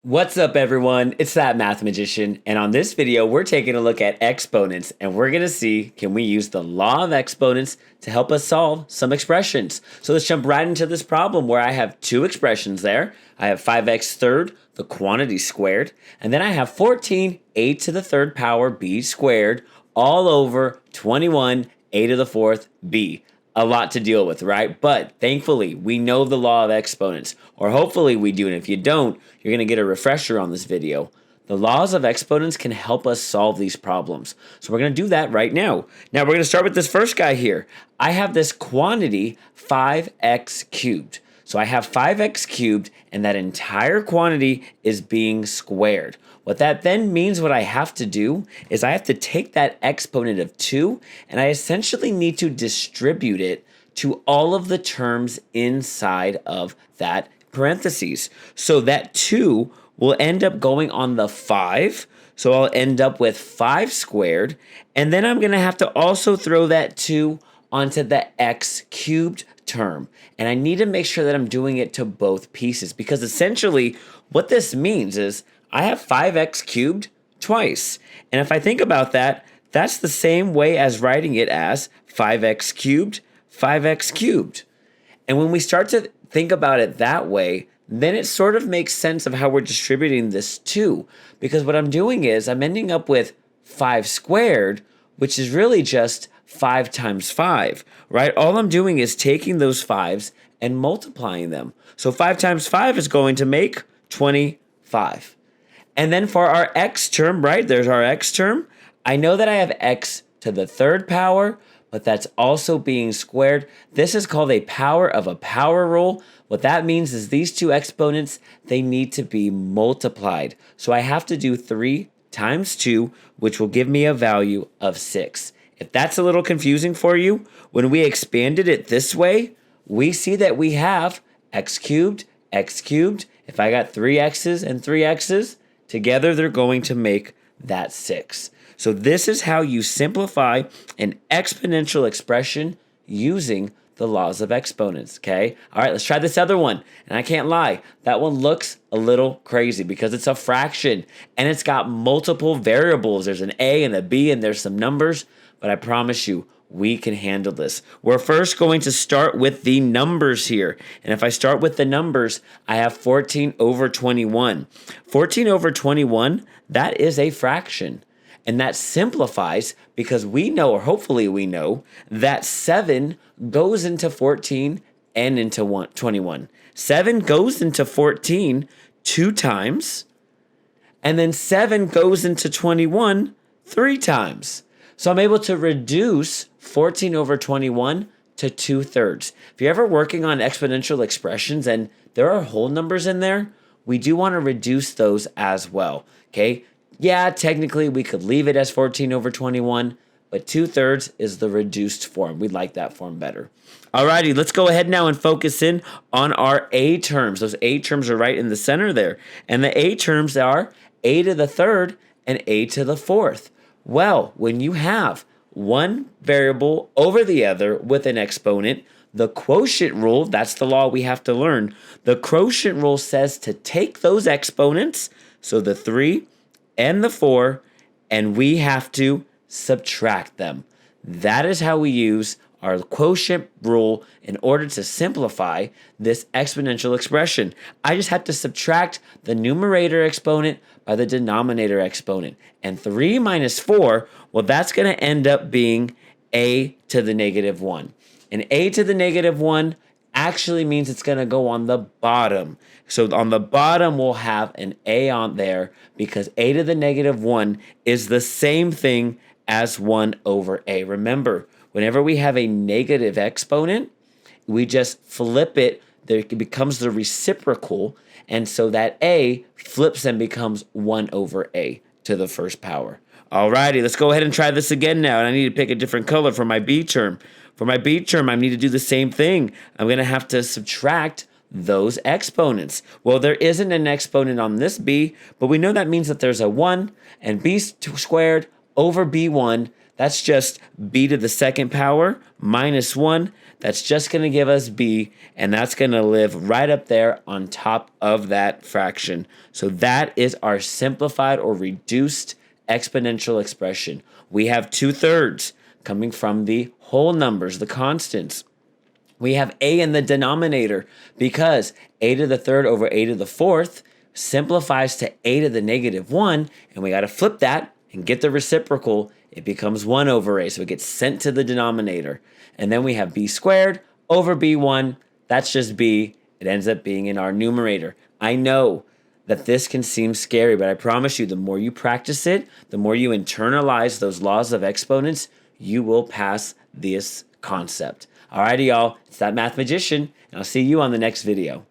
What's up, everyone? It's that math magician, and on this video, we're taking a look at exponents, and we're gonna see, can we use the law of exponents to help us solve some expressions? So let's jump right into this problem where I have two expressions there. I have 5x third, the quantity squared, and then I have 14 a to the third power b squared all over 21 a to the fourth b. A lot to deal with, right? But thankfully, we know the law of exponents, or hopefully we do. And if you don't, you're going to get a refresher on this video. The laws of exponents can help us solve these problems. So we're going to do that right now. Now we're going to start with this first guy here. I have this quantity 5x cubed. So I have 5x cubed, and that entire quantity is being squared. What that then means, what I have to do is I have to take that exponent of 2, and I essentially need to distribute it to all of the terms inside of that parentheses. So that 2 will end up going on the 5. So I'll end up with 5 squared, and then I'm going to have to also throw that 2 onto the x cubed term. And I need to make sure that I'm doing it to both pieces, because essentially what this means is I have 5x cubed twice. And if I think about that, that's the same way as writing it as 5x cubed, 5x cubed. And when we start to think about it that way, then it sort of makes sense of how we're distributing this too. Because what I'm doing is I'm ending up with 5 squared, which is really just 5 times 5, right? All I'm doing is taking those 5s and multiplying them. So 5 times 5 is going to make 25. And then for our x term, right, there's our x term. I know that I have x to the third power, but that's also being squared. This is called a power of a power rule. What that means is these two exponents, they need to be multiplied. So I have to do 3 times 2, which will give me a value of 6. If that's a little confusing for you, when we expanded it this way, we see that we have x cubed, x cubed. If I got 3 x's and 3 x's, together they're going to make that 6. So this is how you simplify an exponential expression using the laws of exponents, okay? All right, let's try this other one. And I can't lie, that one looks a little crazy because it's a fraction and it's got multiple variables. There's an a and a b and there's some numbers, but I promise you, we can handle this. We're first going to start with the numbers here. And if I start with the numbers, I have 14 over 21. 14 over 21, that is a fraction. And that simplifies because we know, or hopefully we know, that 7 goes into 14 and into 21. 7 goes into 14 2 times, and then 7 goes into 21 3 times. So I'm able to reduce 14 over 21 to 2/3. If you're ever working on exponential expressions and there are whole numbers in there, we do want to reduce those as well, okay? Yeah, technically we could leave it as 14 over 21, but 2/3 is the reduced form. We like that form better. Alrighty, let's go ahead now and focus in on our a terms. Those a terms are right in the center there. And the a terms are a to the third and a to the fourth. Well, when you have one variable over the other with an exponent, the quotient rule, that's the law we have to learn. The quotient rule says to take those exponents, so the 3 and the 4, and we have to subtract them. That is how we use our quotient rule in order to simplify this exponential expression. I just have to subtract the numerator exponent by the denominator exponent. And 3 minus 4, well, that's going to end up being a to the negative 1. And a to the negative 1 actually means it's going to go on the bottom. So on the bottom, we'll have an a on there because a to the negative 1 is the same thing as 1 over a. Remember, whenever we have a negative exponent, we just flip it. It becomes the reciprocal. And so that a flips and becomes 1 over a to the first power. Alrighty, let's go ahead and try this again now. And I need to pick a different color for my b term. For my b term, I need to do the same thing. I'm going to have to subtract those exponents. Well, there isn't an exponent on this b, but we know that means that there's a 1, and b squared over b1, That's just b to the second power minus 1. That's just going to give us b, and that's going to live right up there on top of that fraction. So that is our simplified or reduced exponential expression. We have 2/3 coming from the whole numbers, the constants. We have a in the denominator because a to the third over a to the fourth simplifies to a to the negative 1, and we got to flip that and get the reciprocal. It becomes 1 over a, so it gets sent to the denominator. And then we have b squared over b1. That's just b. It ends up being in our numerator. I know that this can seem scary, but I promise you, the more you practice it, the more you internalize those laws of exponents, you will pass this concept. Alrighty, y'all, it's that math magician, and I'll see you on the next video.